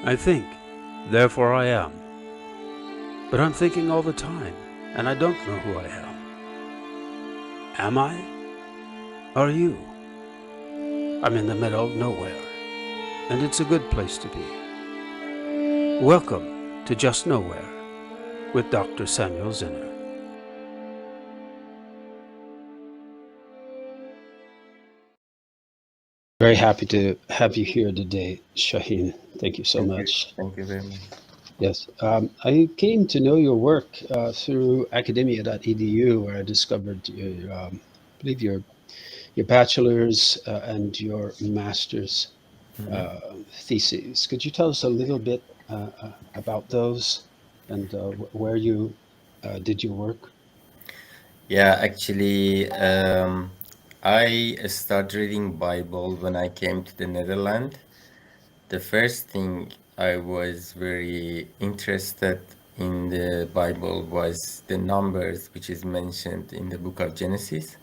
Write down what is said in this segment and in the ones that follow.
I think, therefore I am. But I'm thinking all the time, and I don't know who I am. Am I? Are you? I'm in the middle of nowhere, and it's a good place to be. Welcome to Just Nowhere with Dr. Samuel Zinner. Very happy to have you here today, Shahin. Thank you so Thank you. much. Thank you very much. Yes, I came to know your work through academia.edu, where I discovered your, I believe your bachelor's and your master's Mhm. uh, theses. Could you tell us a little bit about those and where you did your work? Yeah, actually, I started reading Bible when I came to the Netherlands. The first thing I was very interested in the Bible was the numbers which is mentioned in the book of Genesis.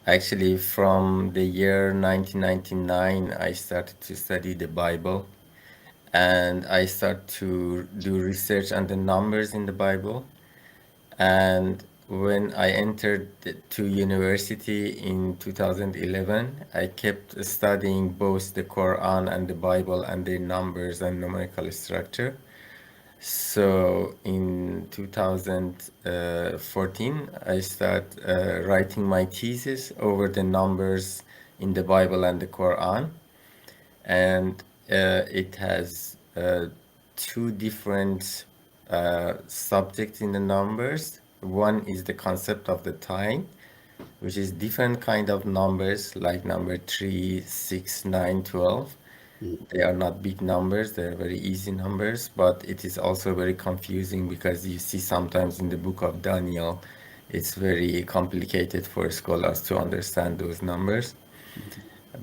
Actually, from the year 1999, I started to study the Bible and I started to do research on the numbers in the Bible. And when I entered to university in 2011, I kept studying both the Quran and the Bible and their numbers and numerical structure. So in 2014, I started writing my thesis over the numbers in the Bible and the Quran. And it has two different subjects in the numbers. One is the concept of the time, which is different kind of numbers like number 3, 6, 9, 12. Mm. They are not big numbers, they're very easy numbers, but it is also very confusing because you see sometimes in the book of Daniel, it's very complicated for scholars to understand those numbers.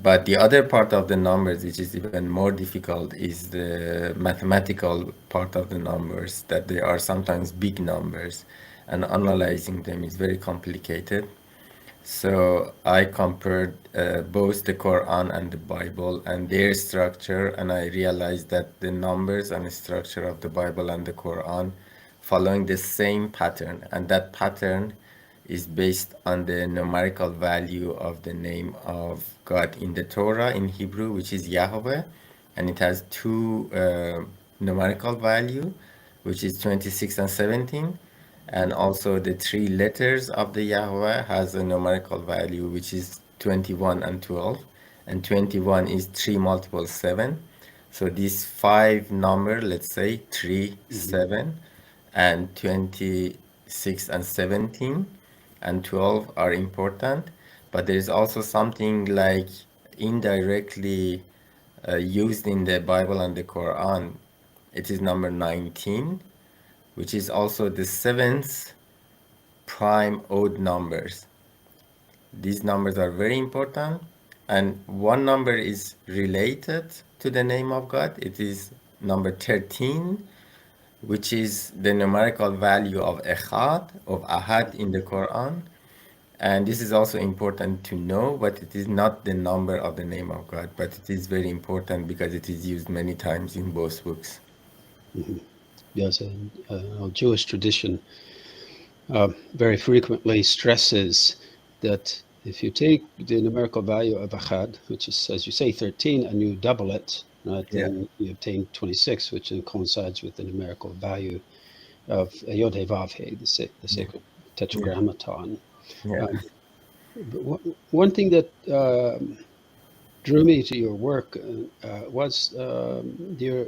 But the other part of the numbers, which is even more difficult, is the mathematical part of the numbers, that they are sometimes big numbers, and analyzing them is very complicated. So I compared both the Quran and the Bible and their structure, and I realized that the numbers and the structure of the Bible and the Quran following the same pattern, and that pattern is based on the numerical value of the name of God in the Torah in Hebrew, which is Yahweh, and it has two numerical value, which is 26 and 17, and also the three letters of the Yahweh has a numerical value which is 21 and 12, and 21 is 3 multiple 7. So these five number, let's say 3, Mhm. 7, and 26 and 17 and 12 are important, but there is also something like indirectly used in the Bible and the Quran. It is number 19, which is also the seventh prime odd numbers. These numbers are very important, and one number is related to the name of God. It is number 13, which is the numerical value of Echad, of Ahad in the Quran. And this is also important to know, but it is not the number of the name of God, but it is very important because it is used many times in both books. Mhm. Yes, and Jewish tradition very frequently stresses that if you take the numerical value of Achad, which is, as you say, 13, and you double it, right, Yeah, then you obtain 26, which then coincides with the numerical value of Yod He Vav He, the yeah, sacred yeah, tetragrammaton. yeah, Um, but one thing that drew me to your work was your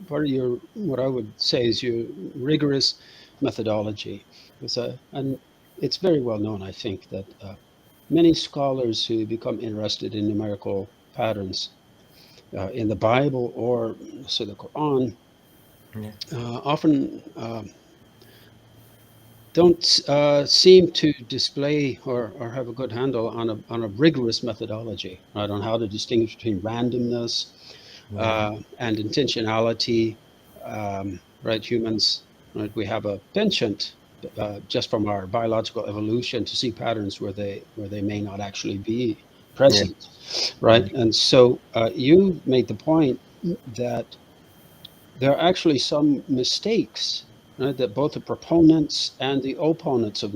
part of your, what I would say is your rigorous methodology. And it's very well known, I think, that many scholars who become interested in numerical patterns in the Bible or so the Quran yeah, often don't seem to display or have a good handle on a rigorous methodology, right, on how to distinguish between randomness yeah, and intentionality. Right, humans, right, we have a penchant just from our biological evolution to see patterns where they may not actually be yeah, present, yeah, right? And so you made the point that there are actually some mistakes, right, that both the proponents and the opponents of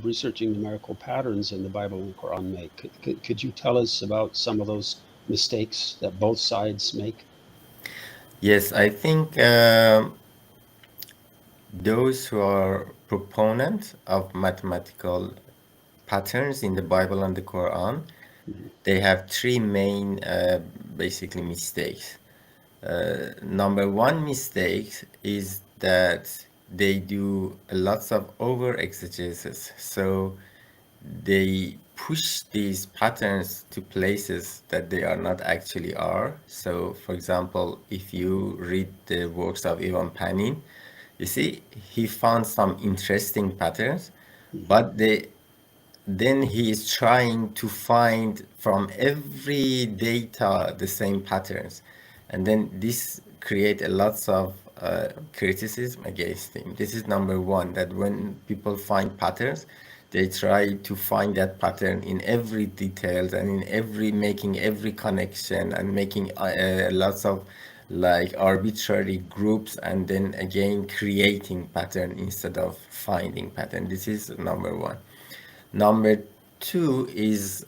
researching numerical patterns in the Bible and Quran make. Could you tell us about some of those mistakes that both sides make? Yes, I think those who are proponents of mathematical patterns in the Bible and the Quran, Mhm. they have three main basically mistakes. Number one mistake is that they do lots of over exegesis. So they push these patterns to places that they are not actually are. So, for example, if you read the works of Ivan Panin, you see he found some interesting patterns, Mhm. but then he is trying to find from every data the same patterns, and then this create a lots of criticism against him. This is number one, that when people find patterns, they try to find that pattern in every details and in every making every connection and making lots of like arbitrary groups, and then again creating pattern instead of finding pattern. This is number one. Number two is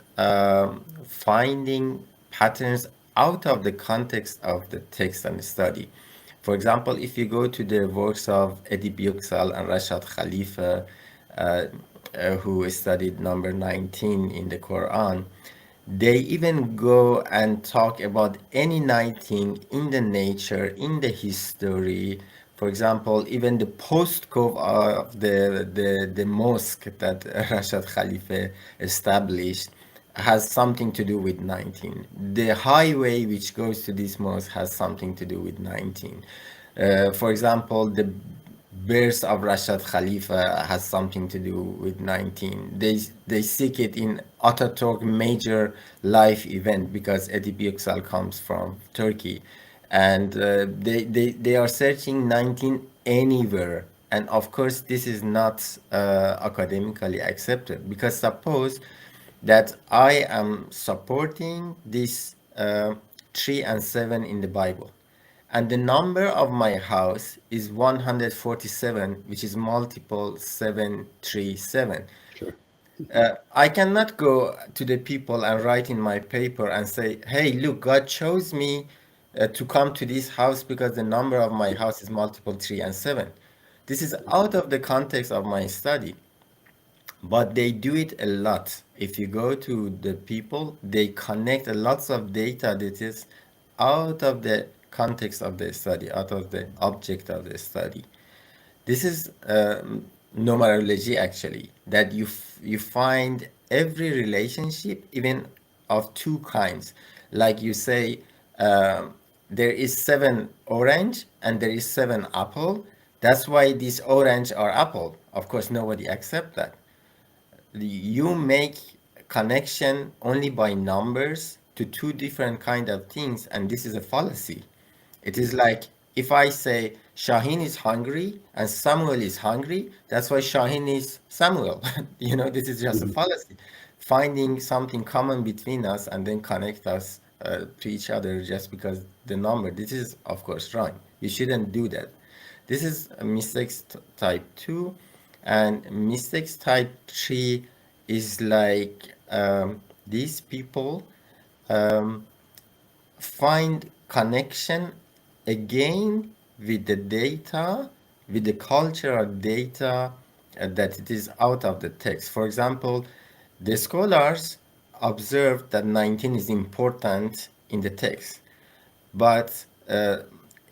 finding patterns out of the context of the text and study. For example, if you go to the works of Edip Yüksel and Rashad Khalifa, who studied number 19 in the Quran, they even go and talk about any 19 in the nature, in the history. For example, even the postcode of the mosque that Rashad Khalifa established has something to do with 19. The highway which goes to this mosque has something to do with 19. For example, the birth of Rashad Khalifa has something to do with 19. They seek it in Ataturk major life event because Edip Yüksel comes from Turkey, and they are searching 19 anywhere. And of course, this is not academically accepted, because suppose that I am supporting this 3 and 7 in the Bible, and the number of my house is 147, which is multiple 737. Sure. Mhm. I cannot go to the people and write in my paper and say, hey, look, God chose me to come to this house because the number of my house is multiple 3 and 7. This is out of the context of my study, but they do it a lot. If you go to the people, they connect a lots of data that is out of the context of the study, out of the object of the study. This is numerology actually, that you find every relationship, even of two kinds. Like you say, there is seven orange and there is seven apple. That's why these orange are apple. Of course, nobody accept that. You make connection only by numbers to two different kind of things, and this is a fallacy. It is like if I say Shahin is hungry and Samuel is hungry, that's why Shahin is Samuel. This is just a Mhm. fallacy. Finding something common between us and then connect us to each other just because the number. This is, of course, wrong. You shouldn't do that. This is mistakes type 2, and mistakes type 3 is like these people um, find connection again with the data, with the cultural data that it is out of the text. For example, the scholars observed that 19 is important in the text, but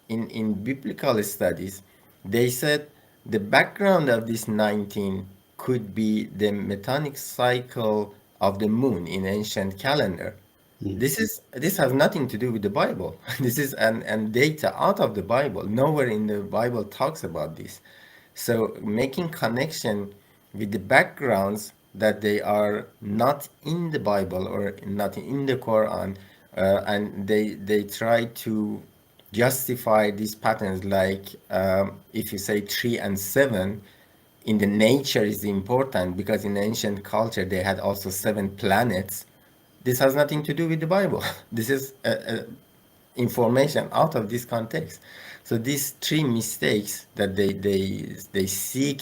in biblical studies, they said the background of this 19 could be the metonic cycle of the moon in ancient calendar. Mhm. This has nothing to do with the Bible. This is an data out of the Bible. Nowhere in the Bible talks about this. So making connection with the backgrounds that they are not in the Bible or not in the Quran, and they try to justify these patterns, like if you say 3 and 7 in the nature is important because in ancient culture they had also 7 planets. This has nothing to do with the Bible. This is information out of this context. So these three mistakes that they seek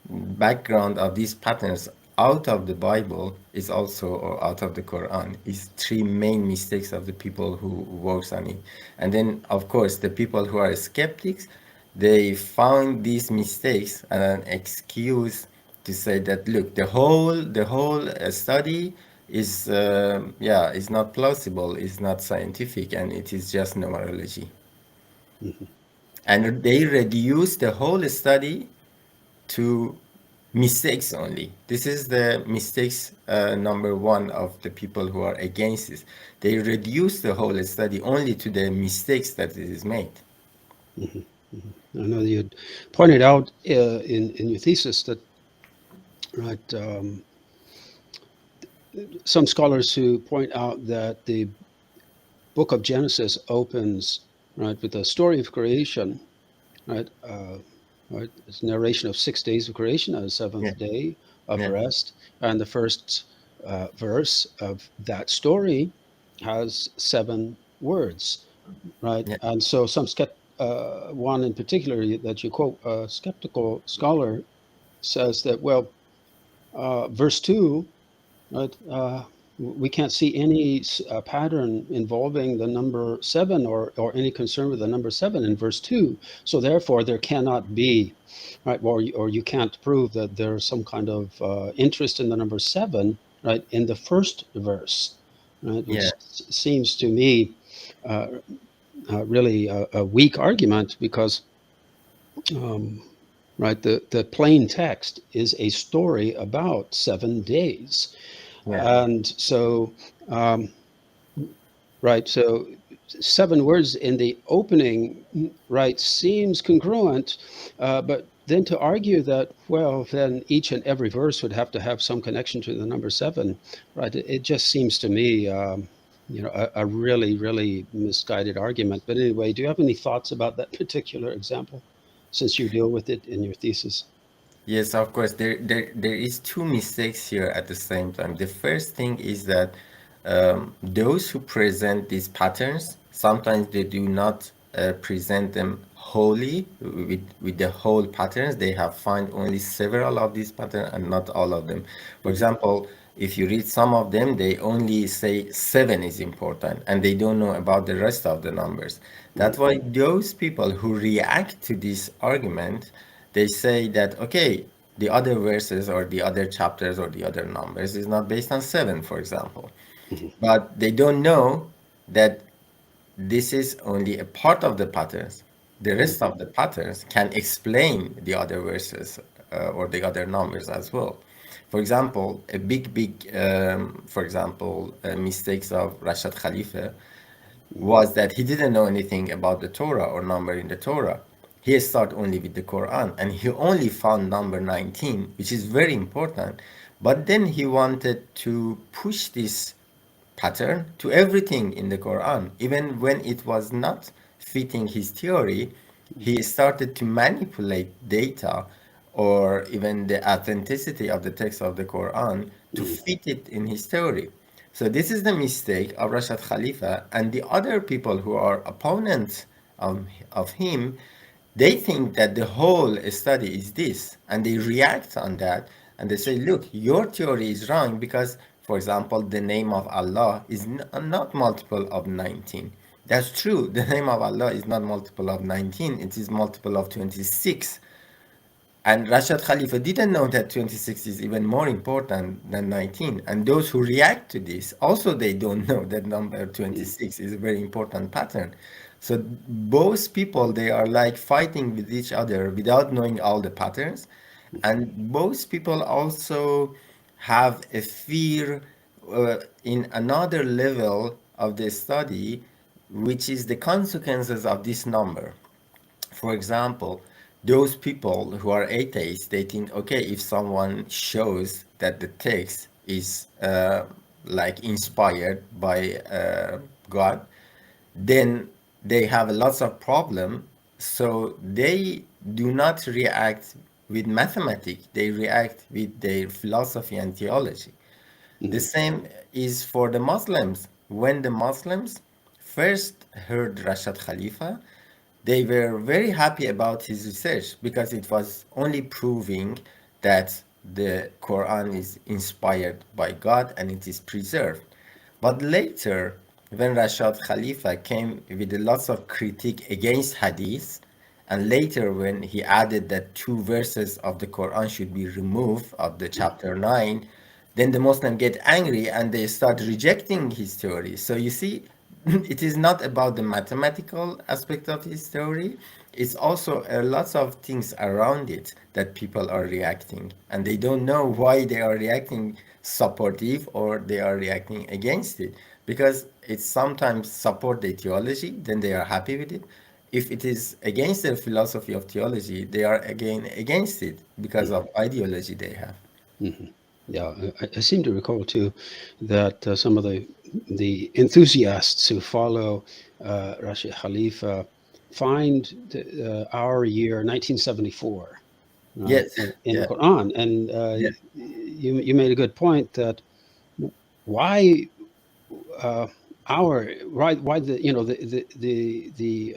background of these patterns out of the Bible is also, or out of the Quran, is three main mistakes of the people who works on it. And then of course the people who are skeptics, they found these mistakes and an excuse to say that, look, the whole study is yeah, is not plausible, is not scientific, and it is just numerology. Mhm. And they reduce the whole study to mistakes only. This is the mistakes number one of the people who are against this. They reduce the whole study only to the mistakes that it is made. Mhm. Mhm. I know you had pointed out in your thesis that, right, some scholars who point out that the book of Genesis opens, right, with the story of creation, right, right, it's narration of 6 days of creation and a Yeah, seventh day of yeah, rest, and the first verse of that story has 7 words, right, yeah, and so one in particular that you quote, a skeptical scholar says that, well, verse 2, right, we can't see any pattern involving the number 7, or any concern with the number 7 in verse 2. So therefore, there cannot be, right, or you can't prove that there's some kind of interest in the number 7, right, in the first verse, right, which yeah, seems to me uh, really a weak argument because, um, right, the plain text is a story about 7 days. yeah, And so, um, right, so 7 words in the opening, right, seems congruent, but then to argue that, well, then each and every verse would have to have some connection to the number 7, right, it just seems to me, a really, really misguided argument. But anyway, do you have any thoughts about that particular example, since you deal with it in your thesis? yes, of course. There is two mistakes here at the same time. The first thing is that those who present these patterns, sometimes they do not present them wholly with the whole patterns. They have found only several of these patterns and not all of them. For Mhm. example, if you read some of them, they only say seven is important and they don't know about the rest of the numbers. Mhm. That's why those people who react to this argument, they say that, okay, the other verses or the other chapters or the other numbers is not based on seven, for example. Mhm. But they don't know that this is only a part of the patterns. The Mhm. rest of the patterns can explain the other verses or the other numbers as well. For example, a big, for example, mistakes of Rashad Khalifa Mhm. was that he didn't know anything about the Torah or number in the Torah. He started only with the Quran and he only found number 19, which is very important. But then he wanted to push this pattern to everything in the Quran. Even when it was not fitting his theory, he started to manipulate data or even the authenticity of the text of the Quran to Mhm. fit it in his theory. So this is the mistake of Rashad Khalifa and the other people who are opponents of him. They think that the whole study is this, and they react on that, and they say, look, your theory is wrong because, for example, the name of Allah is not multiple of 19. That's true. The name of Allah is not multiple of 19. It is multiple of 26. And Rashad Khalifa didn't know that 26 is even more important than 19. And those who react to this, also they don't know that number Mhm. 26 is a very important pattern. So both people, they are like fighting with each other without knowing all the patterns. And both people also have a fear in another level of the study, which is the consequences of this number. For example, those people who are atheists, they think, okay, if someone shows that the text is like inspired by God, then they have lots of problem. So they do not react with mathematics; they react with their philosophy and theology. The Mhm. same is for the Muslims. When the Muslims first heard Rashad Khalifa, they were very happy about his research because it was only proving that the Quran is inspired by God and it is preserved. But later, when Rashad Khalifa came with lots of critique against Hadith, and later when he added that two verses of the Quran should be removed of the chapter 9, then the Muslim get angry and they start rejecting his theory. So you see, it is not about the mathematical aspect of his theory. It's also lots of things around it that people are reacting, and they don't know why they are reacting supportive or they are reacting against it. Because it's sometimes support the theology, then they are happy with it. If it is against their philosophy of theology, they are again against it because of ideology they have. Hmm. Yeah, I seem to recall too that some of the enthusiasts who follow Rashid Khalifa find our year 1974, right, Yes, in the yeah, Quran, and yeah, you made a good point that why uh, our why the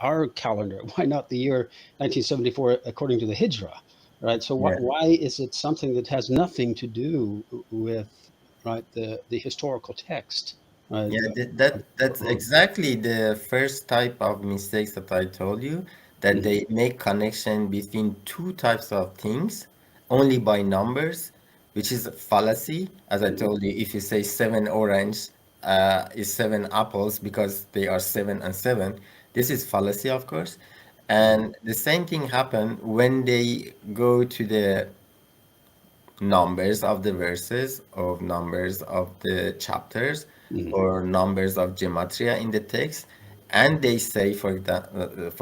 our calendar, why not the year 1974 according to the Hijra, right? So yeah. why is it something that has nothing to do with, right, the historical text, right, Yeah, of the that's Quran? exactly the first type of mistakes that I told you, that Hmm. they make connection between two types of things only by numbers, which is a fallacy. As I Hmm. told you, if you say seven orange is seven apples because they are seven and seven, this is fallacy, of course. Hmm. And the same thing happen when they go to the numbers of the verses, of numbers of the chapters, Hmm. or numbers of gematria in the text, and they say, for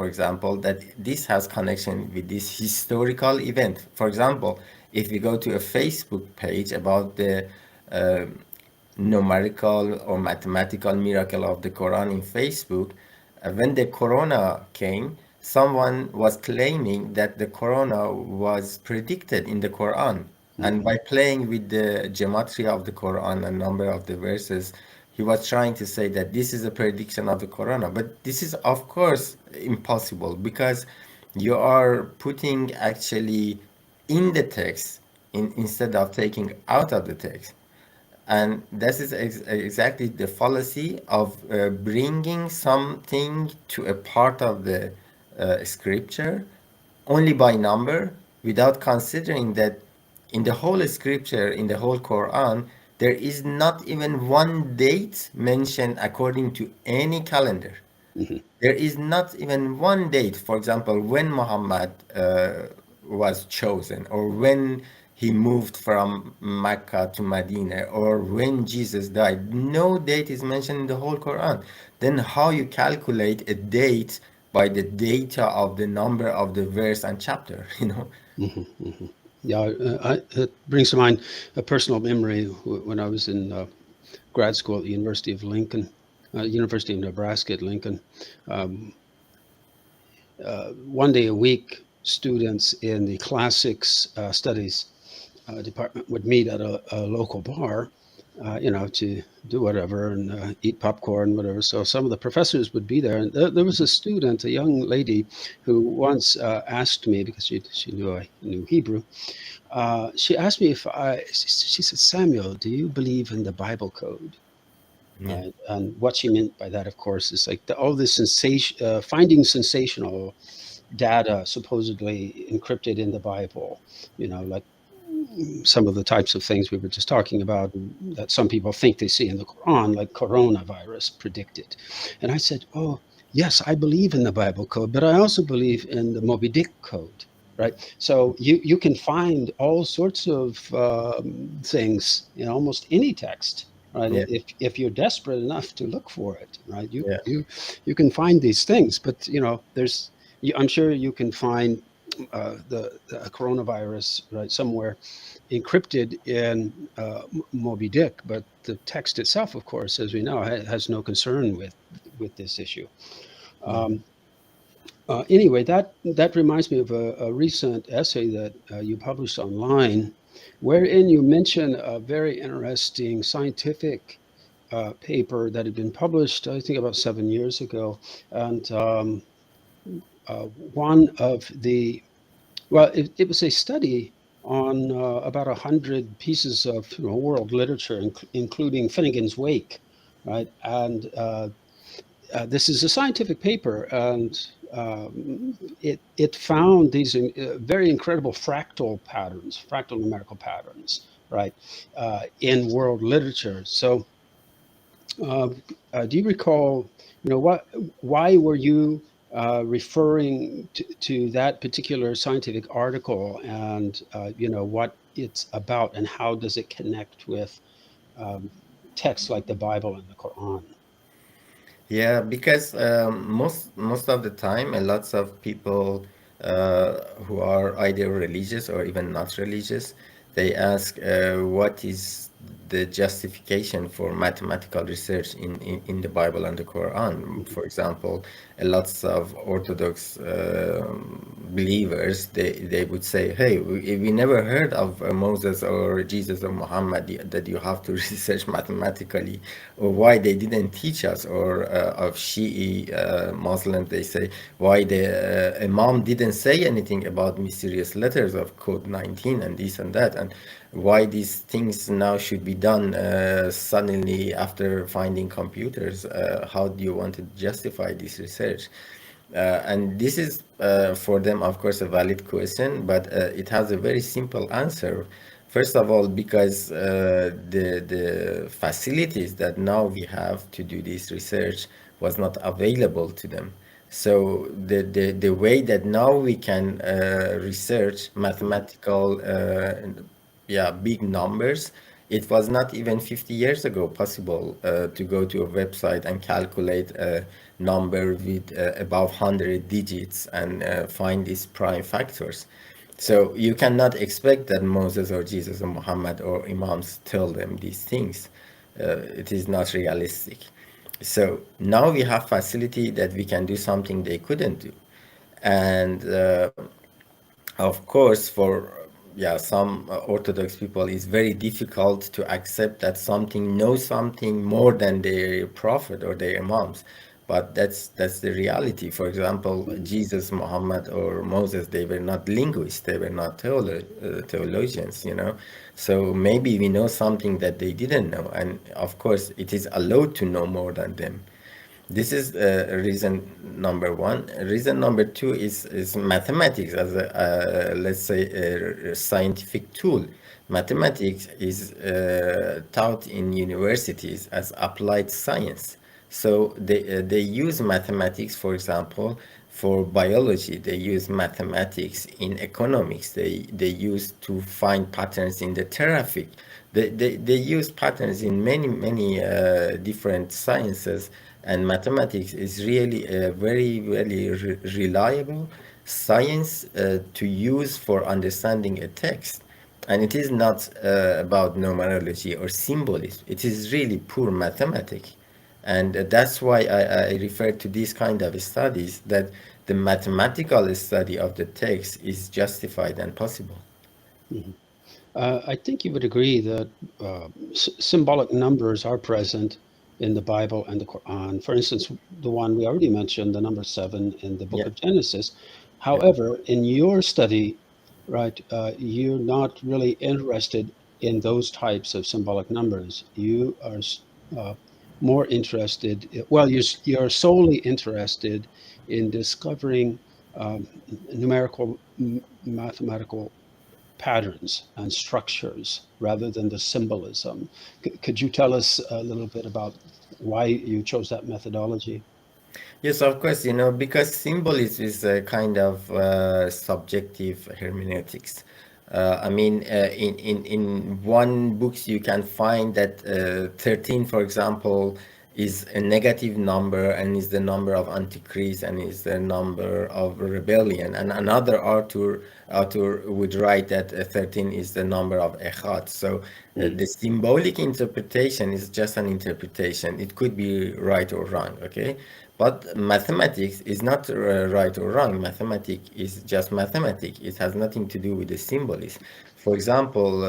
example, that this has connection with this historical event. For example, if we go to a Facebook page about the uh, numerical or mathematical miracle of the Quran in Facebook, when the corona came, someone was claiming that the corona was predicted in the Quran. And Hmm. by playing with the gematria of the Quran and number of the verses, he was trying to say that this is a prediction of the corona. But this is, of course, impossible because you are putting actually in the text instead of taking out of the text. And this is exactly the fallacy of bringing something to a part of the scripture only by number without considering that in the whole scripture, in the whole Quran, there is not even one date mentioned according to any calendar. Hmm. There is not even one date, for example, when Muhammad was chosen, or when he moved from Mecca to Medina, or when Jesus died. No date is mentioned in the whole Quran. Then how you calculate a date by the data of the number of the verse and chapter, you know? Hmm. Hmm. Yeah, it brings to mind a personal memory when I was in grad school at the University of Lincoln, University of Nebraska at Lincoln. Um, one day a week, students in the classics studies department would meet at a local bar, to do whatever and eat popcorn, whatever. So some of the professors would be there, and there was a student, a young lady, who once asked me because she knew I knew Hebrew. She asked me if she said, "Samuel, do you believe in the Bible code?" Yeah, Right. And what she meant by that, of course, is like all this finding sensational data supposedly encrypted in the Bible, like some of the types of things we were just talking about that some people think they see in the Quran, like coronavirus predicted. And I said, "Oh, yes, I believe in the Bible code, but I also believe in the Moby Dick code." Right. So you can find all sorts of things in almost any text. Right. yeah, If you're desperate enough to look for it, right, yeah, you can find these things. But I'm sure you can find the coronavirus, right, somewhere encrypted in Moby Dick, but the text itself, of course, as we know, has no concern with this issue. yeah. Um, anyway, that reminds me of a recent essay that you published online, wherein you mention a very interesting scientific paper that had been published, I think, about 7 years ago, and one of the well, it was a study on about 100 pieces of world literature, including Finnegan's Wake, right? And this is a scientific paper, and it found these very incredible fractal numerical patterns, right, in world literature. So, uh, do you recall, why were you referring to that particular scientific article, and what it's about, and how does it connect with um, texts like the Bible and the Quran? Yeah, because most of the time, and lots of people who are either religious or even not religious, they ask what is the justification for mathematical research in the Bible and the Quran. Mhm. For example, lots of Orthodox believers, they would say, hey, we never heard of Moses or Jesus or Muhammad that you have to research mathematically, or why they didn't teach us, or of Shi'i Muslims, they say, why the Imam didn't say anything about mysterious letters of Code 19 and this and that, and why these things now should be done suddenly after finding computers. How do you want to justify this research? And this is for them, of course, a valid question, but it has a very simple answer. First of all, because the facilities that now we have to do this research was not available to them. So the way that now we can research Mhm. mathematical yeah, big numbers, it was not even 50 years ago possible to go to a website and calculate a number with above 100 digits and find these prime factors. So you cannot expect that Moses or Jesus or Muhammad or Imams tell them these things. It is not realistic. So now we have facility that we can do something they couldn't do. And of course, for yeah, some Orthodox people, it's very difficult to accept that something knows something more than their prophet or their imams. But that's the reality. For example, Mhm. Jesus, Muhammad, or Moses, they were not linguists, they were not theologians, you know. So maybe we know something that they didn't know, and of course, it is allowed to know more than them. This is reason number one. Reason number two is mathematics as a let's say a scientific tool. Mathematics is taught in universities as applied science. So they use mathematics, for example, for biology. They use mathematics in economics. They use to find patterns in the traffic. They use patterns in many different sciences, and mathematics is really a very reliable science to use for understanding a text. And it is not about numerology or symbolism. It is really pure mathematics. And that's why I refer to these kind of studies, that the mathematical study of the text is justified and possible. Mhm. I think you would agree that symbolic numbers are present in the Bible and the Quran. For instance, the one we already mentioned, the number seven in the book Yeah, of Genesis. yeah. However, in your study, right, you're not really interested in those types of symbolic numbers. You are uh, more interested, well, you're solely interested in discovering um, numerical, mathematical patterns and structures rather than the symbolism. Could you tell us a little bit about why you chose that methodology? Yes, of course, because symbolism is a kind of subjective hermeneutics. I mean, in one books you can find that 13, for example, is a negative number and is the number of Antichrist and is the number of rebellion. And another author would write that 13 is the number of Echad. So Mm. the symbolic interpretation is just an interpretation. It could be right or wrong, okay? But mathematics is not right or wrong. Mathematics is just mathematics. It has nothing to do with the symbolism. For example,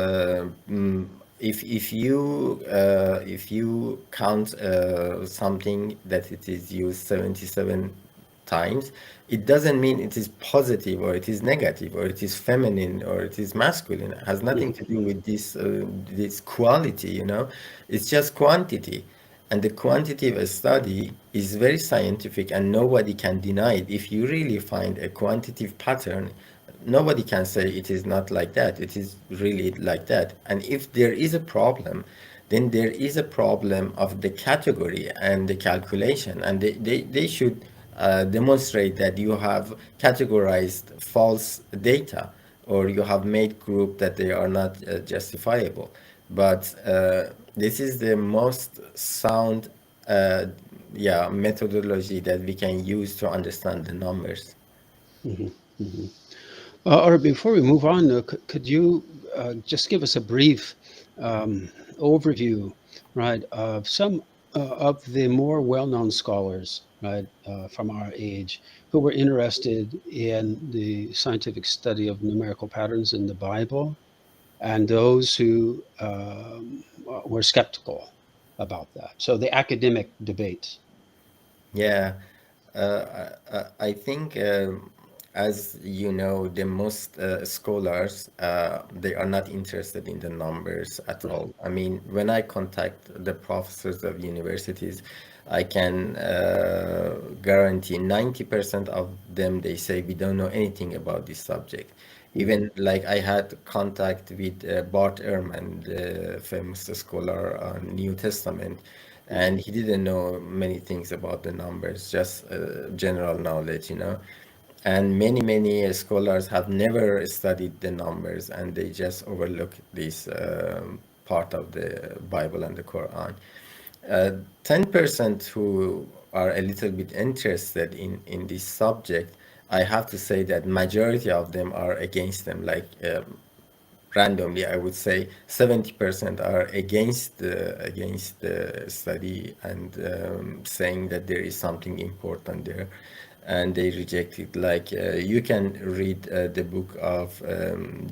if you count something that it is used 77 times, it doesn't mean it is positive or it is negative or it is feminine or it is masculine. It has nothing to do with this quality, you know. It's just quantity. And the quantitative study is very scientific and nobody can deny it. If you really find a quantitative pattern, nobody can say it is not like that. It is really like that. And if there is a problem, then there is a problem of the category and the calculation. And they should demonstrate that you have categorized false data or you have made group that they are not justifiable. But this is the most sound methodology that we can use to understand the numbers. Or before we move on, could you just give us a brief overview, right, of some of the more well-known scholars, right, from our age, who were interested in the scientific study of numerical patterns in the Bible, and those who were skeptical about that. So the academic debate. Yeah, I think, as you know, the most scholars they are not interested in the numbers at Right. all. I mean, when I contact the professors of universities, I can guarantee 90% of them they say we don't know anything about this subject. Mhm. Even like I had contact with Bart Ehrman, the famous scholar on New Testament, Mhm. and he didn't know many things about the numbers, just general knowledge, you know. And many scholars have never studied the numbers, and they just overlook this part of the Bible and the Quran. 10% who are a little bit interested in this subject, I have to say that majority of them are against them. Like randomly, I would say 70% are against the study and saying that there is something important there, and they reject it. Like you can read the book of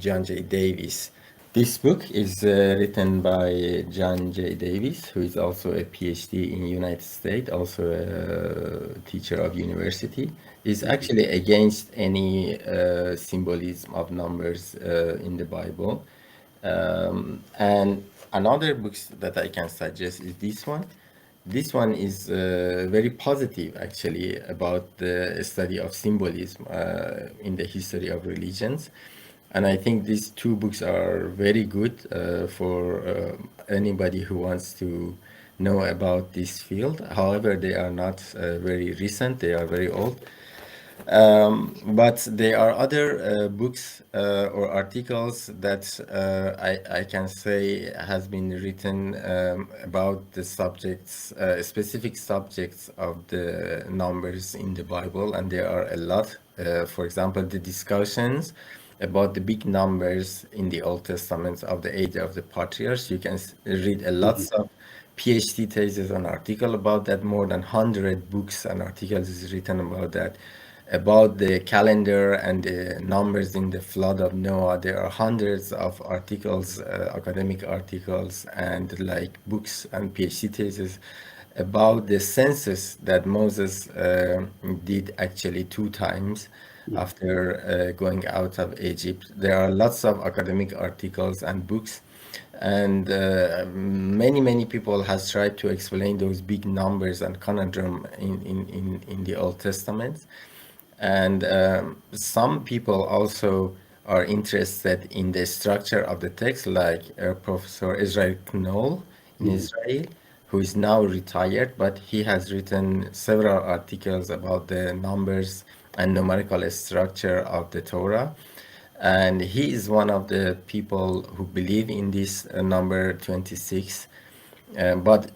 John J. Davis. This book is written by John J. Davis, who is also a PhD in United States, also a teacher of university. Is Mhm. actually against any symbolism of numbers in the Bible. And another books that I can suggest is this one. This one is very positive, actually, about the study of symbolism in the history of religions. And I think these two books are very good for anybody who wants to know about this field. However, they are not very recent, they are very old. But there are other books or articles that I can say has been written about the subjects, specific subjects of the numbers in the Bible, and there are a lot. For example, the discussions about the big numbers in the Old Testament of the age of the patriarchs. You can read a Mhm. lots of PhD thesis and article about that. More than 100 books and articles is written about that, about the calendar and the numbers in the flood of Noah. There are hundreds of articles, academic articles, and like books and PhD theses about the census that Moses did actually two times Mhm. after going out of Egypt. There are lots of academic articles and books, and many people has tried to explain those big numbers and conundrum in the Old Testament. And some people also are interested in the structure of the text, like Professor Israel Knoll in Mhm. Israel, who is now retired, but he has written several articles about the numbers and numerical structure of the Torah. And he is one of the people who believe in this number 26. But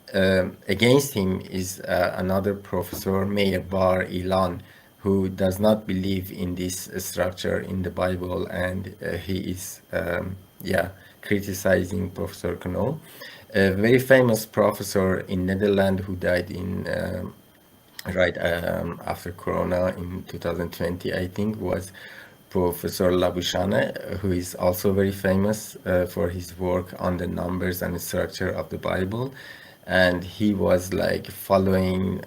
against him is another professor, Meir Bar Ilan, who does not believe in this structure in the Bible, and he is, criticizing Professor Knoll, a very famous professor in Netherlands who died in right after Corona in 2020, I think, was Professor Labuschagne, who is also very famous for his work on the numbers and the structure of the Bible. and he was like following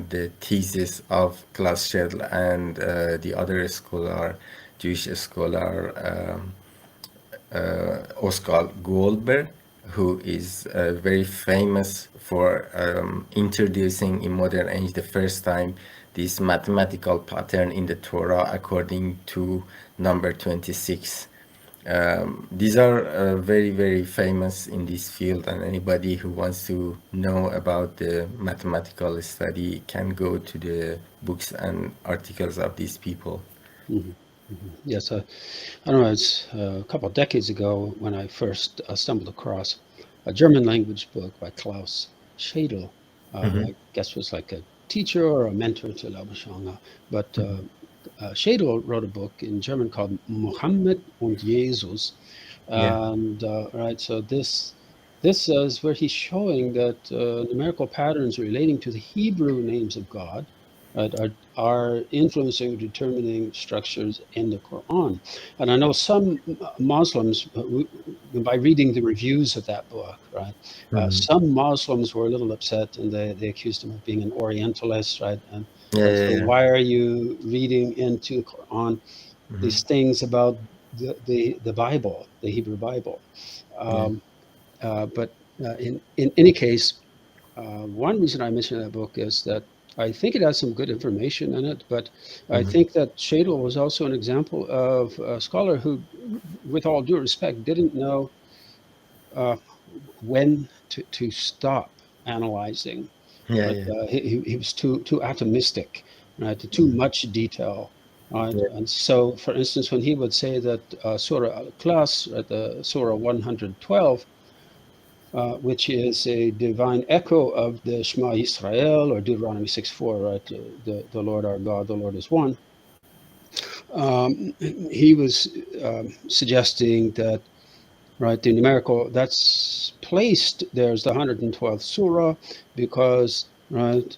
the thesis of Klaus Schell and the other scholar, Jewish scholar, Oskar Goldberg, who is very famous for introducing in modern age the first time this mathematical pattern in the Torah according to number 26. These are very, very famous in this field, and anybody who wants to know about the mathematical study can go to the books and articles of these people. Mhm. Yes, I don't know. It's a couple of decades ago when I first stumbled across a German language book by Klaus Schadl, who I guess was like a teacher or a mentor to Lao Bashanga. But Schadl wrote a book in German called Mohammed und Jesus, Yeah. and right. So this is where he's showing that numerical patterns relating to the Hebrew names of God, right, are influencing or determining structures in the Quran. And I know some Muslims, by reading the reviews of that book, right, Mhm. some Muslims were a little upset and they accused him of being an Orientalist, right? And Yeah, right, yeah, so yeah. why are you reading into the Quran Hmm. these things about the Bible, the Hebrew Bible? Yeah. Um, but in any case, one reason I mention that book is that I think it has some good information in it, but I Hmm. think that Shadle was also an example of a scholar who, with all due respect, didn't know uh, when to stop analyzing. Yeah, Right? yeah. He was too atomistic, right? Too much detail. Right? Yeah. And so, for instance, when he would say that Surah Al-Ikhlas, the Surah 112, which is a divine echo of the Shema Yisrael or Deuteronomy 6:4, right? The Lord our God, the Lord is one. He was suggesting that, right, the numerical that's placed there's the 112th surah because, right,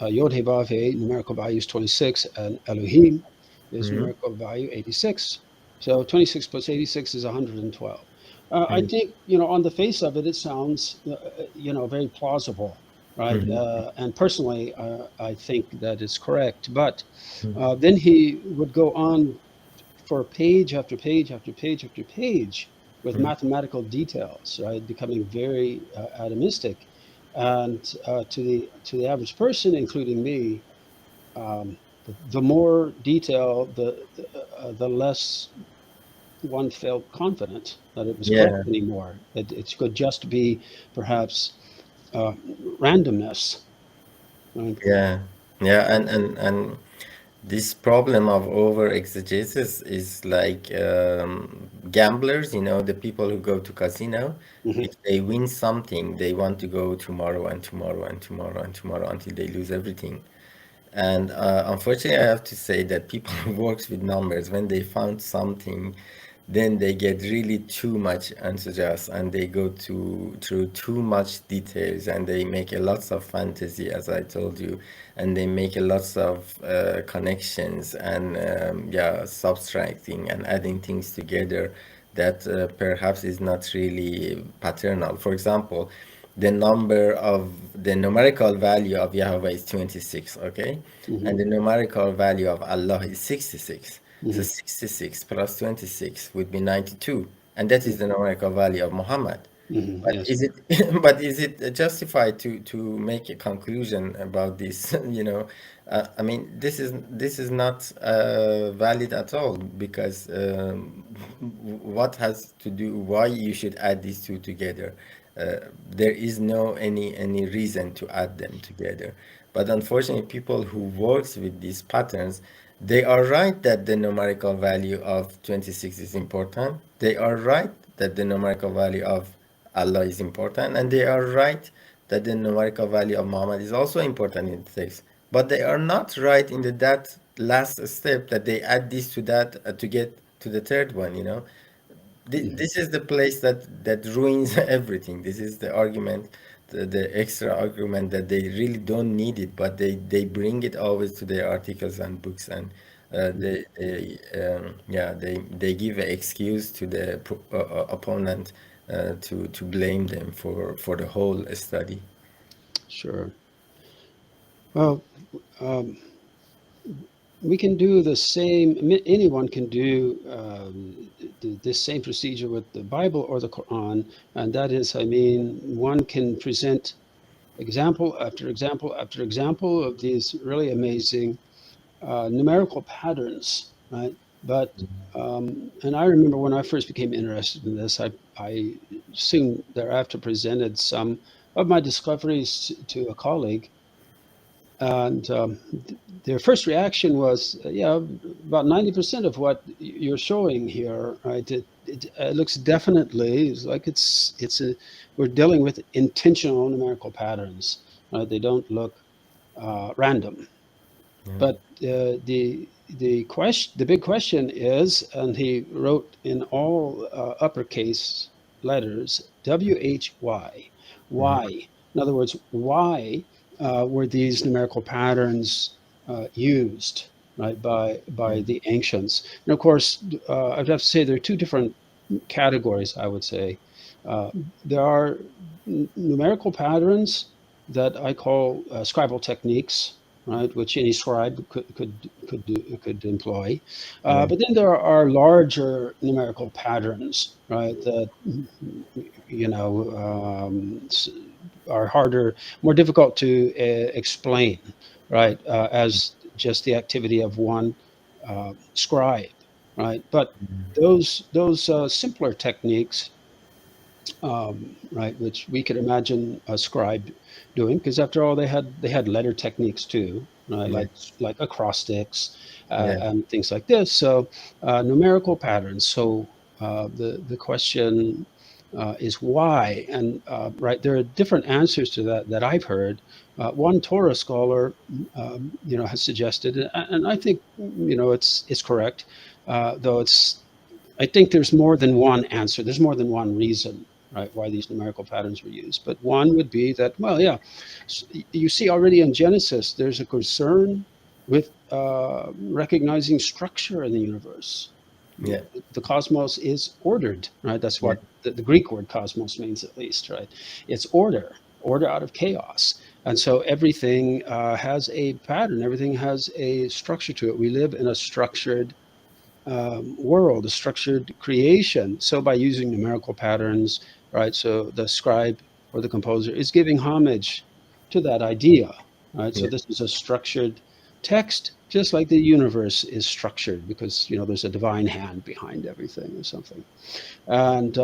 Yod He Vav He, numerical value is 26, and Elohim is Hmm. numerical value 86. So 26 plus 86 is 112. I Hmm. think, on the face of it, it sounds, very plausible, right? Hmm. And personally, I think that is correct. But then he would go on for page after page after page after page with Hmm. mathematical details, right? Becoming very atomistic, and to the average person, including me, the more detail, the less one felt confident that it was correct Yeah. anymore. It could just be perhaps uh, randomness, right? Yeah. Yeah. And this problem of over exegesis is like gamblers, the people who go to casino. Hmm. If they win something, they want to go tomorrow and tomorrow and tomorrow and tomorrow until they lose everything. And unfortunately, I have to say that people who works with numbers, when they found something, then they get really too much enthusiasm and they go through too much details and they make a lots of fantasy, as I told you, and they make a lots of connections and yeah, subtracting and adding things together that perhaps is not really paternal. For example, the numerical value of Yahweh is 26, okay? Hmm. And the numerical value of Allah is 66. So Hmm. 66 plus 26 would be 92. And that is the numerical value of Muhammad. Hmm. But Yes. is it but is it justified to make a conclusion about this? I mean, this is not valid at all because what has to do why you should add these two together? There is no any reason to add them together. But unfortunately, people who works with these patterns, they are right that the numerical value of 26 is important. They are right that the numerical value of Allah is important, and they are right that the numerical value of Muhammad is also important in the text. But they are not right in that last step that they add this to that to get to the third one. Hmm. This is the place that ruins everything. This is the argument, the extra argument that they really don't need it, but they bring it always to their articles and books, and They give an excuse to the opponent to blame them for the whole study. Sure. Well, um, we can do the same, anyone can do this same procedure with the Bible or the Quran. And that is, I mean, one can present example after example after example of these really amazing numerical patterns, right? But and I remember when I first became interested in this, I soon thereafter presented some of my discoveries to a colleague, and their first reaction was, "Yeah, about 90% of what you're showing here, right? It looks definitely it's like it's a we're dealing with intentional numerical patterns. They don't look random." Yeah, But the big question is, and he wrote in all uppercase letters, WHY, mhm, why? In other words, why were these numerical patterns used, right, yeah, by the ancients? And of course, I'd have to say there are two different categories. I would say uh, there are numerical patterns that I call scribal techniques, right, which any scribe could employ. yeah, But then there are larger numerical patterns, right, that you know are harder, more difficult to explain, right, as just the activity of one scribe, right. But those simpler techniques, right, which we could imagine a scribe doing, because after all, they had letter techniques too, yeah, like acrostics yeah, and things like this. So numerical patterns. So the question is why, and right, there are different answers to that that I've heard. One Torah scholar, has suggested, and I think it's correct, though it's I think there's more than one answer. There's more than one reason, right, why these numerical patterns were used. But one would be that, well, yeah, you see already in Genesis, there's a concern with recognizing structure in the universe. yeah, The cosmos is ordered, right? That's yeah, what the Greek word cosmos means, at least, right? It's order out of chaos. And so everything has a pattern, everything has a structure to it. We live in a structured world, a structured creation. So by using numerical patterns, right? So the scribe or the composer is giving homage to that idea, right? So yeah, this is a structured text, just like the universe is structured, because there's a divine hand behind everything or something. And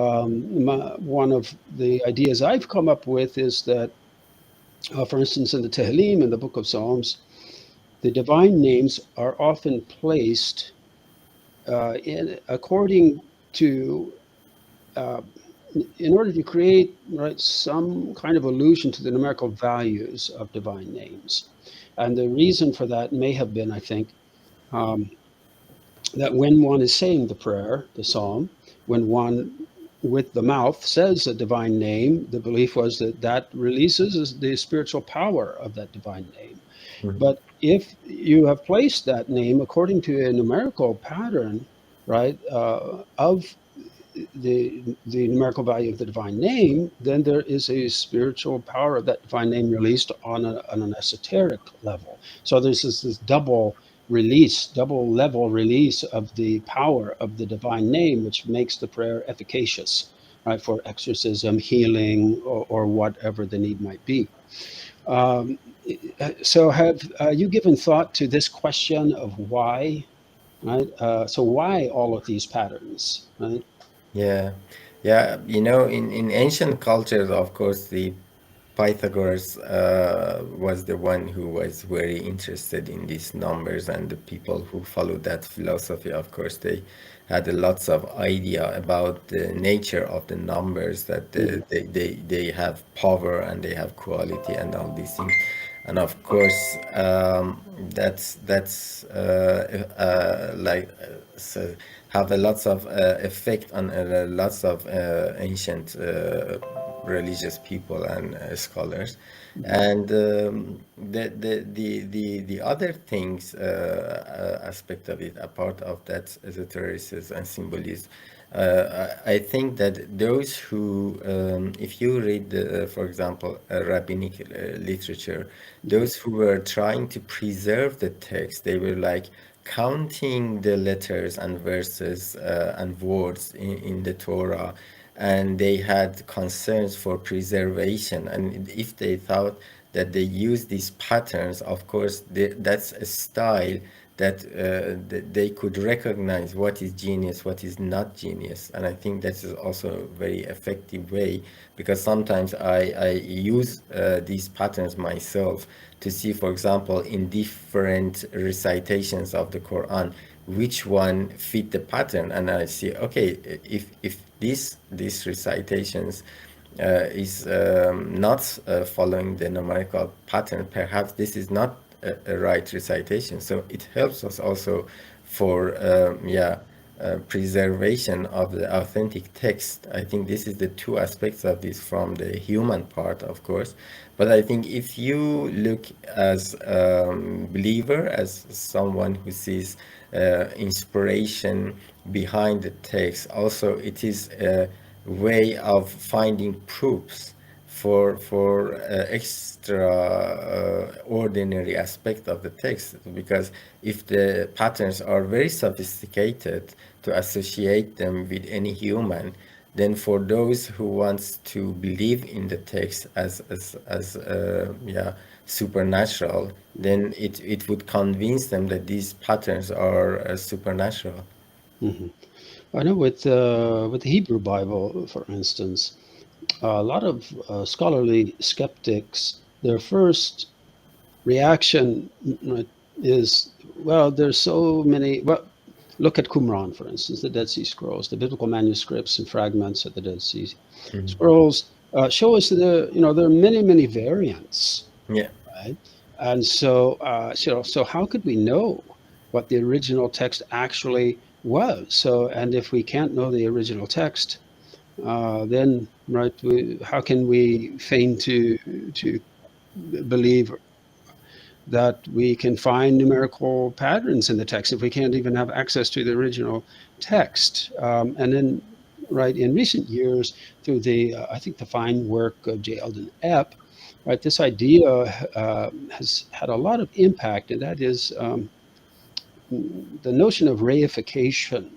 one of the ideas I've come up with is that, for instance, in the Tehillim, in the Book of Psalms, the divine names are often placed according to uh, in order to create, right, some kind of allusion to the numerical values of divine names. And the reason for that may have been, I think, um, that when one is saying the prayer, the psalm, when one with the mouth says a divine name, the belief was that that releases the spiritual power of that divine name. mhm, But if you have placed that name according to a numerical pattern, right, of the numerical value of the divine name, then there is a spiritual power of that divine name released on an esoteric level. So there's this double release, double level release of the power of the divine name, which makes the prayer efficacious, right, for exorcism, healing, or whatever the need might be. Um, so have you given thought to this question of why, right? So why all of these patterns, right? yeah, yeah. In ancient cultures, of course, the Pythagoras was the one who was very interested in these numbers, and the people who followed that philosophy, of course, they had a lots of idea about the nature of the numbers, that Mm, they have power and they have quality and all these things. And of course, that's like so have a lots of effect on lots of ancient religious people and scholars. Mhm. And the other things aspect of it, apart of that esotericism and symbolism, I think that those who, if you read, for example, rabbinic literature, Mhm. those who were trying to preserve the text, they were like counting the letters and verses and words in the Torah, and they had concerns for preservation. And if they thought that they use these patterns, of course, that's a style that they could recognize what is genius, what is not genius. And I think that is also a very effective way, because sometimes I use these patterns myself to see, for example, in different recitations of the Quran, which one fit the pattern. And I see, okay, if these recitations is not following the numerical pattern, perhaps this is not a right recitation. So it helps us also for preservation of the authentic text. I think this is the two aspects of this from the human part, of course. But I think if you look as a believer, as someone who sees inspiration behind the text, also it is a way of finding proofs for extra ordinary aspect of the text, because if the patterns are very sophisticated to associate them with any human, then for those who wants to believe in the text as supernatural, then it would convince them that these patterns are supernatural. Mhm. I know with the Hebrew Bible, for instance, a lot of scholarly skeptics, their first reaction, right, is, well, there's so many. Well, look at Qumran, for instance, the Dead Sea Scrolls, the biblical manuscripts and fragments of the Dead Sea Scrolls show us that there are many, many variants, Yeah. right? And so how could we know what the original text actually was? So, and if we can't know the original text, then right, how can we feign to believe that we can find numerical patterns in the text if we can't even have access to the original text? And then, right, in recent years, through I think the fine work of J. Eldon Epp, right, this idea has had a lot of impact, and that is the notion of reification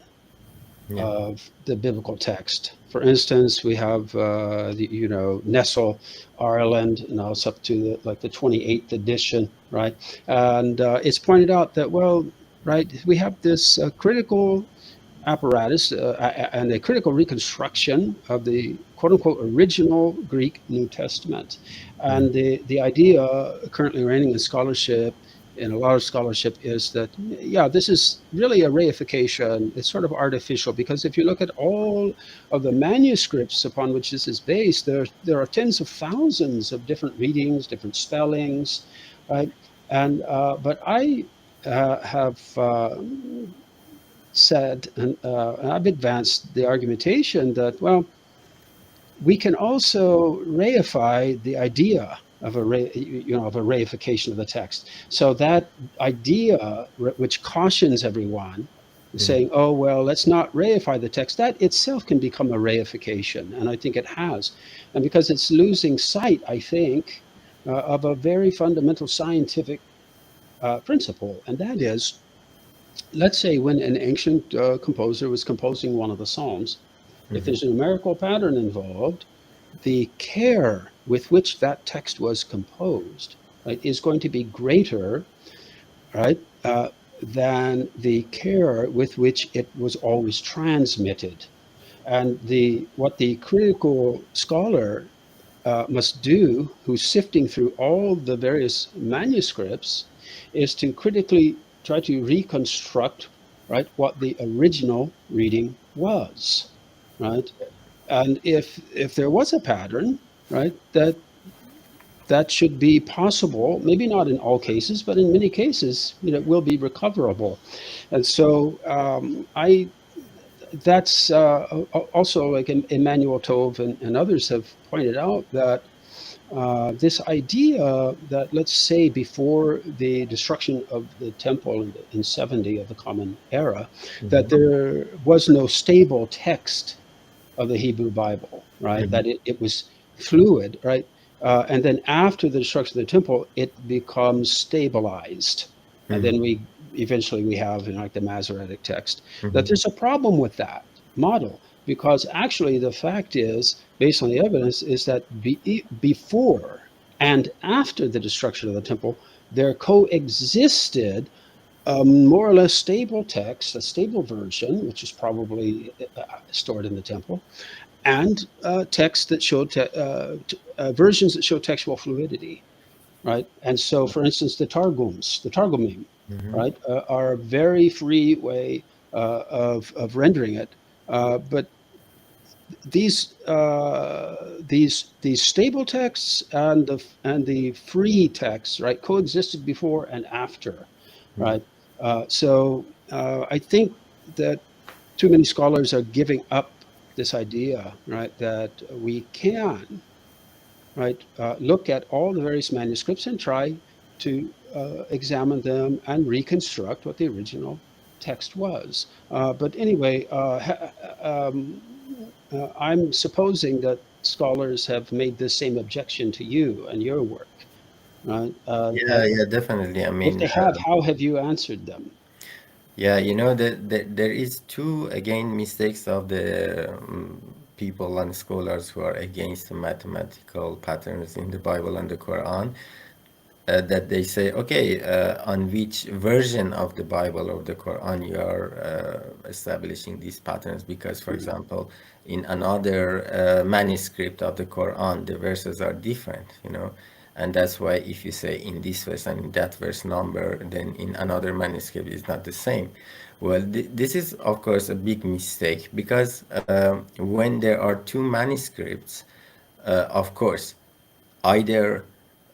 Yeah. of the biblical text. For instance, we have Nestle, Ireland, and it's up to the 28th edition, right? And it's pointed out that, well, right, we have this critical apparatus and a critical reconstruction of the quote unquote original Greek New Testament. And the idea currently reigning in scholarship, in a lot of scholarship, is that, yeah, this is really a reification. It's sort of artificial, because if you look at all of the manuscripts upon which this is based, there are tens of thousands of different readings, different spellings, right? And but I have said, and I've advanced the argumentation that, well, we can also reify the idea of of a reification of the text. So that idea, which cautions everyone, saying, "Oh well, let's not reify the text," that itself can become a reification, and I think it has, and because it's losing sight, I think, of a very fundamental scientific principle, and that is, let's say when an ancient composer was composing one of the Psalms, if there's a numerical pattern involved, the care with which that text was composed, right, is going to be greater, right, than the care with which it was always transmitted. And what the critical scholar must do, who's sifting through all the various manuscripts, is to critically try to reconstruct, right, what the original reading was, right? And if there was a pattern, right, that should be possible, maybe not in all cases, but in many cases, it will be recoverable. And so I that's also like Emmanuel Tove and others have pointed out that this idea that, let's say, before the destruction of the temple in 70 of the Common Era, that Mhm, there was no stable text of the Hebrew Bible, right? mhm, That it was fluid, right? And then after the destruction of the temple, it becomes stabilized. And mhm, then we eventually we have in like the Masoretic text that mhm, there's a problem with that model because actually the fact is, based on the evidence, is that before and after the destruction of the temple, there coexisted a more or less stable text, a stable version, which is probably stored in the temple, and texts that show versions that show textual fluidity, right? And so, for instance, the Targumim, mhm. right, are a very free way of rendering it. But these stable texts and the free texts, right, coexisted before and after, right? I think that too many scholars are giving up this idea, right, that we can, right, look at all the various manuscripts and try to examine them and reconstruct what the original text was. But anyway, I'm supposing that scholars have made the same objection to you and your work, right? Yeah, And yeah, definitely. I if mean, they have, how have you answered them? yeah, there is two again mistakes of the people and scholars who are against the mathematical patterns in the Bible and the Quran. That they say, okay, on which version of the Bible or the Quran you are establishing these patterns? Because, for Mhm, example, in another manuscript of the Quran, the verses are different, and that's why if you say in this verse and in that verse number, then in another manuscript it's not the same. Well, this is of course a big mistake because when there are two manuscripts, of course either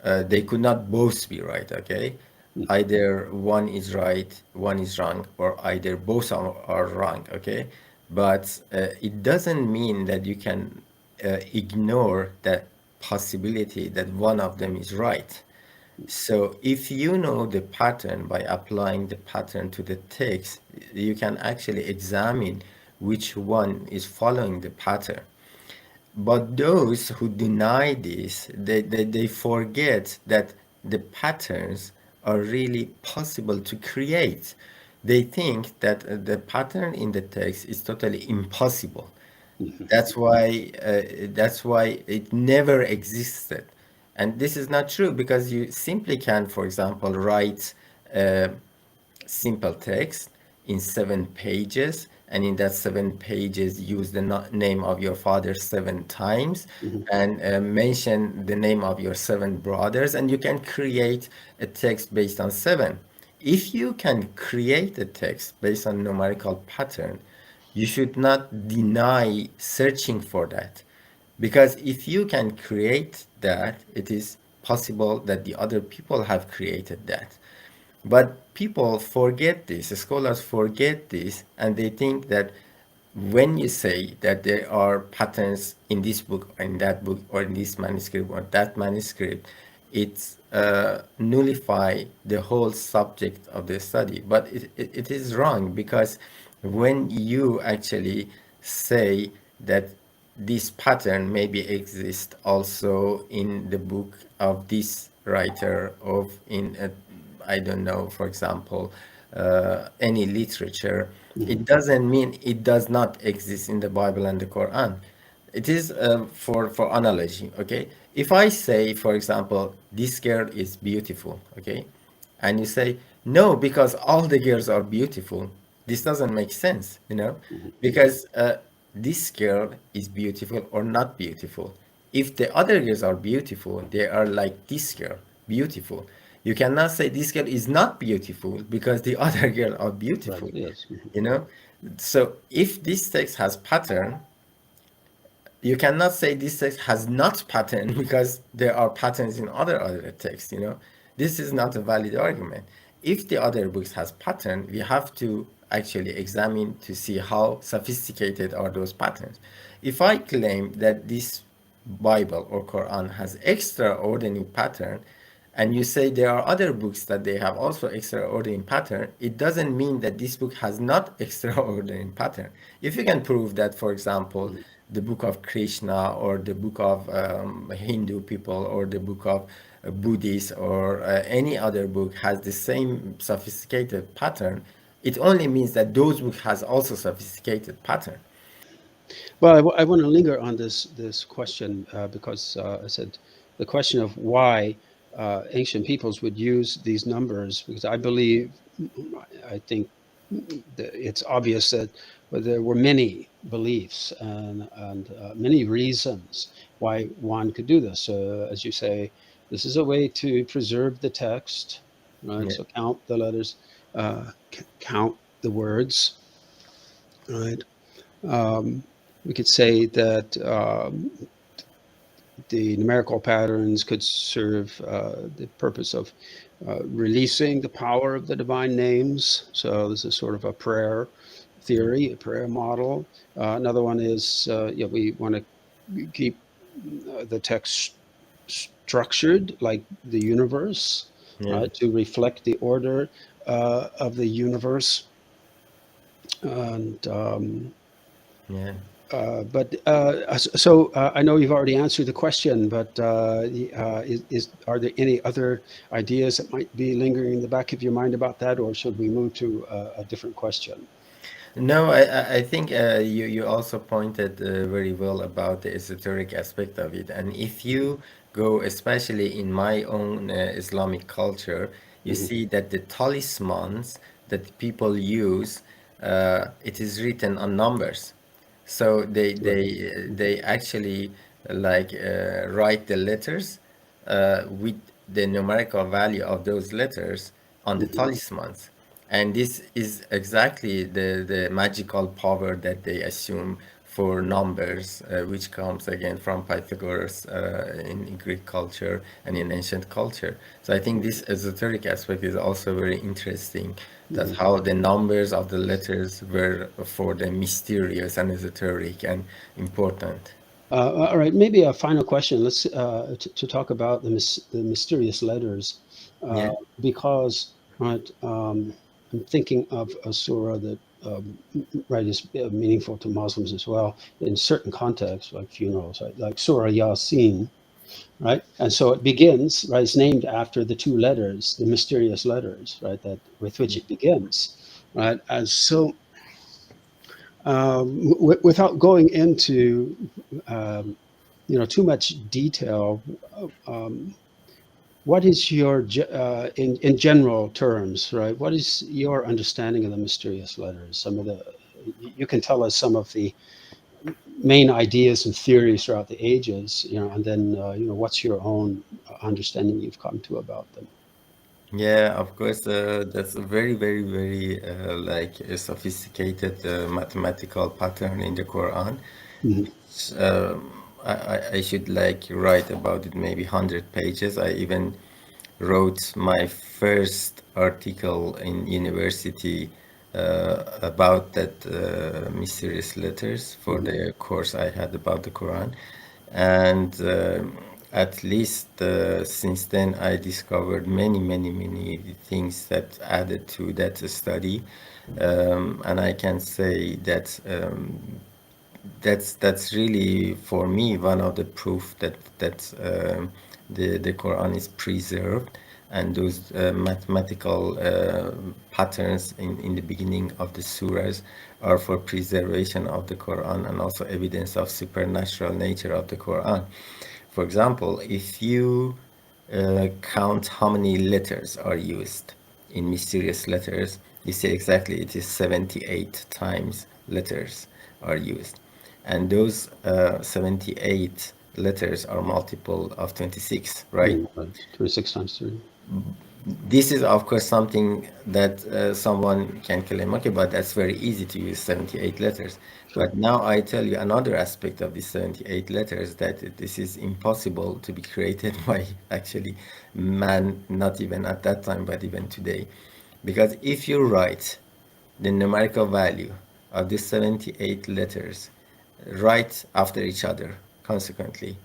they could not both be right, okay? mhm, Either one is right, one is wrong, or either both are wrong, okay? But it doesn't mean that you can ignore that possibility that one of them is right. So if you know the pattern by applying the pattern to the text, you can actually examine which one is following the pattern. But those who deny this, they forget that the patterns are really possible to create. They think that the pattern in the text is totally impossible. mhm, That's why it never existed. And this is not true because you simply can, for example, write simple text in 7 pages, and in that 7 pages use the name of your father 7 times mhm, and mention the name of your 7 brothers, and you can create a text based on 7. If you can create a text based on numerical pattern, you should not deny searching for that, because if you can create that, it is possible that the other people have created that. But people forget this, scholars forget this, and they think that when you say that there are patterns in this book, or in that book, or in this manuscript, or that manuscript, it's nullify the whole subject of the study. But it is wrong, because when you actually say that this pattern maybe exists also in the book of this writer, of in a, I don't know, for example, any literature, mhm, it doesn't mean it does not exist in the Bible and the Quran. It is for analogy, okay? If I say, for example, this girl is beautiful, okay? And you say, no, because all the girls are beautiful. This doesn't make sense, mhm, because this girl is beautiful or not beautiful. If the other girls are beautiful, they are like this girl, beautiful. You cannot say this girl is not beautiful because the other girl are right, beautiful, yes. Mhm, you know? So if this text has pattern, you cannot say this text has not pattern because there are patterns in other texts. This is not a valid argument. If the other books has pattern, we have to actually examine to see how sophisticated are those patterns. If I claim that this Bible or Quran has extraordinary pattern, and you say there are other books that they have also extraordinary pattern, it doesn't mean that this book has not extraordinary pattern. If you can prove that, for example, the book of Krishna or the book of Hindu people or the book of Buddhist or any other book has the same sophisticated pattern, it only means that those book has also sophisticated pattern. Well, I want to linger on this question because I said the question of why ancient peoples would use these numbers, because I believe, I think that it's obvious that there were many beliefs and many reasons why one could do this. As you say, this is a way to preserve the text, right? Yeah, So count the letters, count the words, right? Um, we could say that the numerical patterns could serve the purpose of releasing the power of the divine names. So this is sort of a prayer theory, a prayer model. Another one is we want to keep the text structured like the universe, yeah, right, to reflect the order of the universe. And yeah. I know you've already answered the question, but are there any other ideas that might be lingering in the back of your mind about that, or should we move to a different question? No, I think you also pointed very well about the esoteric aspect of it. And if you go, especially in my own Islamic culture, you Mhm. see that the talismans that people use, it is written on numbers. So Right. they actually like write the letters with the numerical value of those letters on the Mhm. talismans. And this is exactly the magical power that they assume for numbers, which comes again from Pythagoras in Greek culture and in ancient culture. So I think this esoteric aspect is also very interesting, that Mhm. how the numbers of the letters were for the mysterious and esoteric and important. All right, maybe a final question. Let's to talk about the mysterious letters, uh, Yeah. because right, I'm thinking of a surah that right is meaningful to Muslims as well in certain contexts, like funerals, right? Like Surah Yasin, right? And so it begins, right? It's named after the two letters, the mysterious letters, right? That with which it begins, right? And so without going into um, too much detail, um, what is your in general terms, right? What is your understanding of the mysterious letters? Some of the you can tell us some of the main ideas and theories throughout the ages, and then what's your own understanding you've come to about them. Yeah, of course, that's a very, very, very like a sophisticated mathematical pattern in the Quran, Mhm. which I should like write about it maybe 100 pages. I even wrote my first article in university about that mysterious letters for Mhm. the course I had about the Quran. And at least since then, I discovered many, many, many things that added to that study. And I can say that that's really for me one of the proof that the Quran is preserved, and those mathematical patterns in the beginning of the surahs are for preservation of the Quran and also evidence of supernatural nature of the Quran. For example, if you count how many letters are used in mysterious letters, you see exactly it is 78 times letters are used. And those 78 letters are multiple of 26, right? Right. 26 times 3. This is, of course, something that someone can claim, okay, but that's very easy to use 78 letters. Sure. But now I tell you another aspect of these 78 letters, that this is impossible to be created by actually man, not even at that time, but even today. Because if you write the numerical value of the 78 letters right after each other, consequently,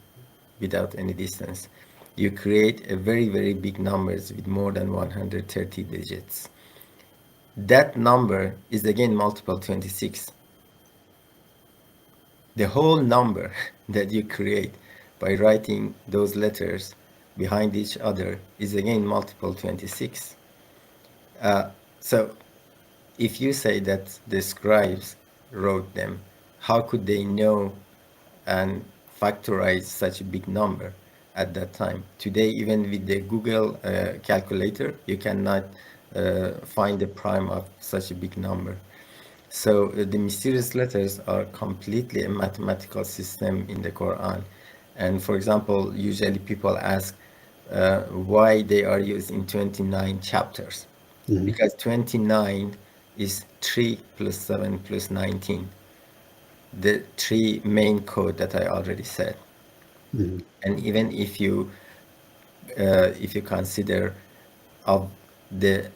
without any distance, you create a very, very big numbers with more than 130 digits. That number is again multiple 26. The whole number that you create by writing those letters behind each other is again multiple 26. So if you say that the scribes wrote them, how could they know and factorize such a big number at that time? Today, even with the Google calculator, you cannot find the prime of such a big number. So the mysterious letters are completely a mathematical system in the Quran. And for example, usually people ask why they are used in 29 chapters. Hmm. Because 29 is 3 plus 7 plus 19, the three main code that I already said. Hmm. And even if you consider of the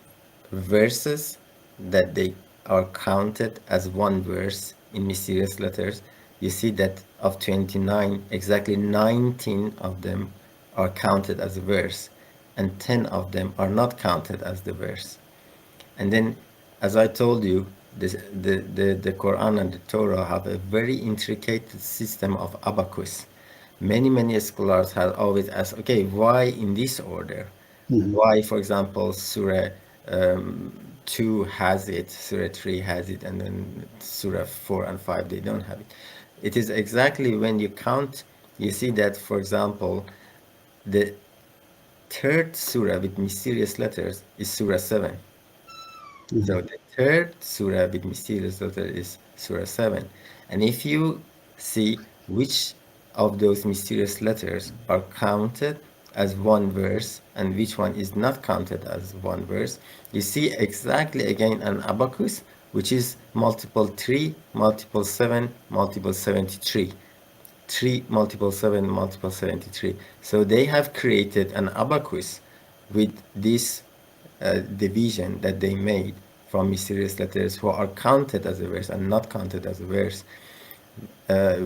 verses that they are counted as one verse in mysterious letters, you see that of 29, exactly 19 of them are counted as a verse, and 10 of them are not counted as the verse. And then, as I told you, the Quran and the Torah have a very intricate system of abacus. Many scholars have always asked, okay, why in this order? Hmm. Why, for example, Surah 2 has it, Surah 3 has it, and then Surah 4 and 5, they don't have it. It is exactly when you count, you see that, for example, the third surah with mysterious letters is Surah 7. So Hmm. the third surah with mysterious letter is Surah 7. And if you see which of those mysterious letters are counted as one verse and which one is not counted as one verse, you see exactly again an abacus, which is multiple 3, multiple 7, multiple 73. 3 multiple 7 multiple 73. So they have created an abacus with this division that they made from mysterious letters who are counted as a verse and not counted as a verse,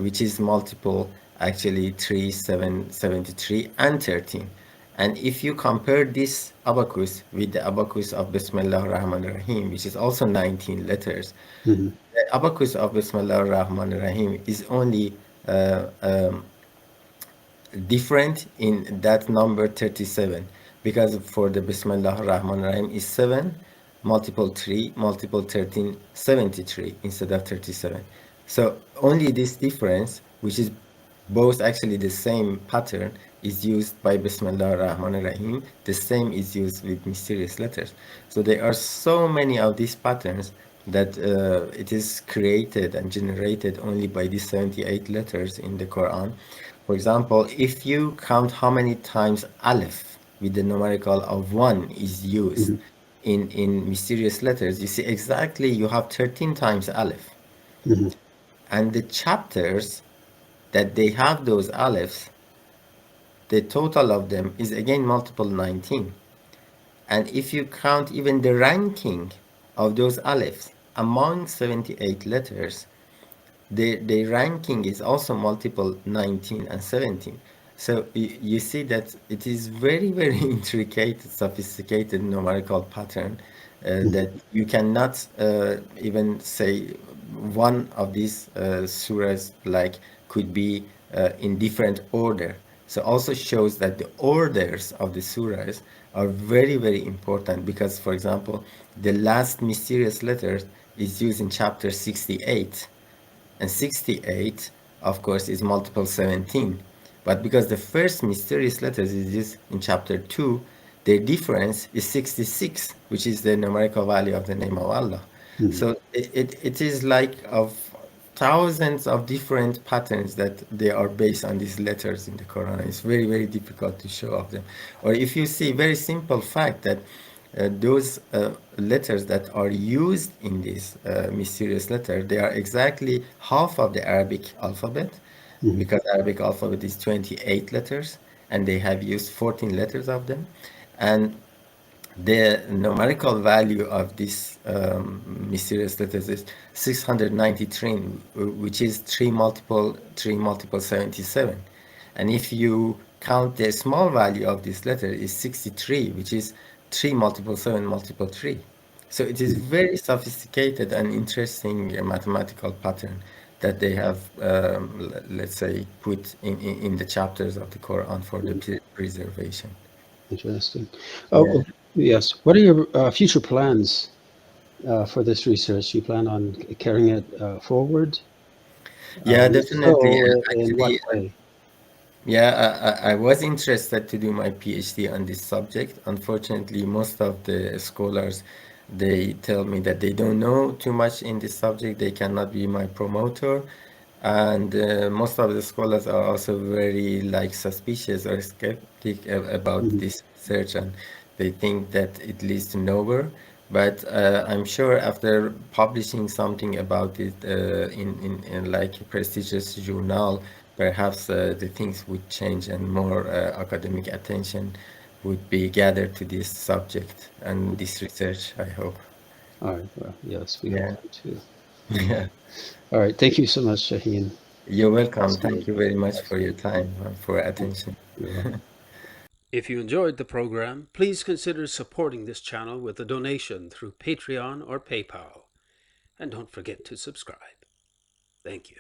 which is multiple actually 3, 7, 73, and 13. And if you compare this abacus with the abacus of Bismillah ar-Rahman ar-Rahim, which is also 19 letters, Hmm. the abacus of Bismillah ar-Rahman ar-Rahim is only uh, um, different in that number 37, because for the Bismillah ar-Rahman ar-Rahim is 7 multiple 3 multiple 13 73 instead of 37. So only this difference, which is both actually the same pattern, is used by Bismillah ar-Rahman ar-Rahim. The same is used with mysterious letters. So there are so many of these patterns that it is created and generated only by these 78 letters in the Quran. For example, if you count how many times Aleph with the numerical of 1 is used Hmm. in mysterious letters, you see exactly you have 13 times Aleph. Hmm. And the chapters that they have those Alephs, the total of them is again multiple 19. And if you count even the ranking of those Alephs among 78 letters, the ranking is also multiple 19 and 17. So you see that it is very, very intricate, sophisticated numerical pattern that you cannot even say one of these surahs like could be in different order. So also shows that the orders of the surahs are very, very important because, for example, the last mysterious letter is used in chapter 68, and 68, of course, is multiple 17. But because the first mysterious letters is used in chapter 2, their difference is 66, which is the numerical value of the name of Allah. Hmm. So it is like of thousands of different patterns that they are based on these letters in the Quran. It's very, very difficult to show off them. Or if you see very simple fact that those letters that are used in this mysterious letter, they are exactly half of the Arabic alphabet, Hmm. because Arabic alphabet is 28 letters, and they have used 14 letters of them. And The numerical value of this mysterious letters is 693, which is 3 multiple 77. And if you count the small value of this letter is 63, which is 3 multiple 7 multiple 3. So it is very sophisticated and interesting mathematical pattern that they have, let's say, put in the chapters of the Quran for the preservation. Interesting. Yeah. Oh, yes. What are your future plans for this research? You plan on carrying it forward? Yeah, If definitely. so, in what Actually, way? yeah, I was interested to do my PhD on this subject. Unfortunately, most of the scholars, they tell me that they don't know too much in this subject. They cannot be my promoter. And most of the scholars are also very like suspicious or skeptic about Mhm. this research, and they think that it leads to nowhere. But I'm sure after publishing something about it in like a prestigious journal, perhaps the things would change and more academic attention would be gathered to this subject and this research, I hope. All right. Well, yes, we hope Yeah, so too. yeah. All right. Thank you so much, Shaheen. You're welcome. That's Thank great. you very much for Excellent. your time, for attention. You're welcome. If you enjoyed the program, please consider supporting this channel with a donation through Patreon or PayPal. And don't forget to subscribe. Thank you.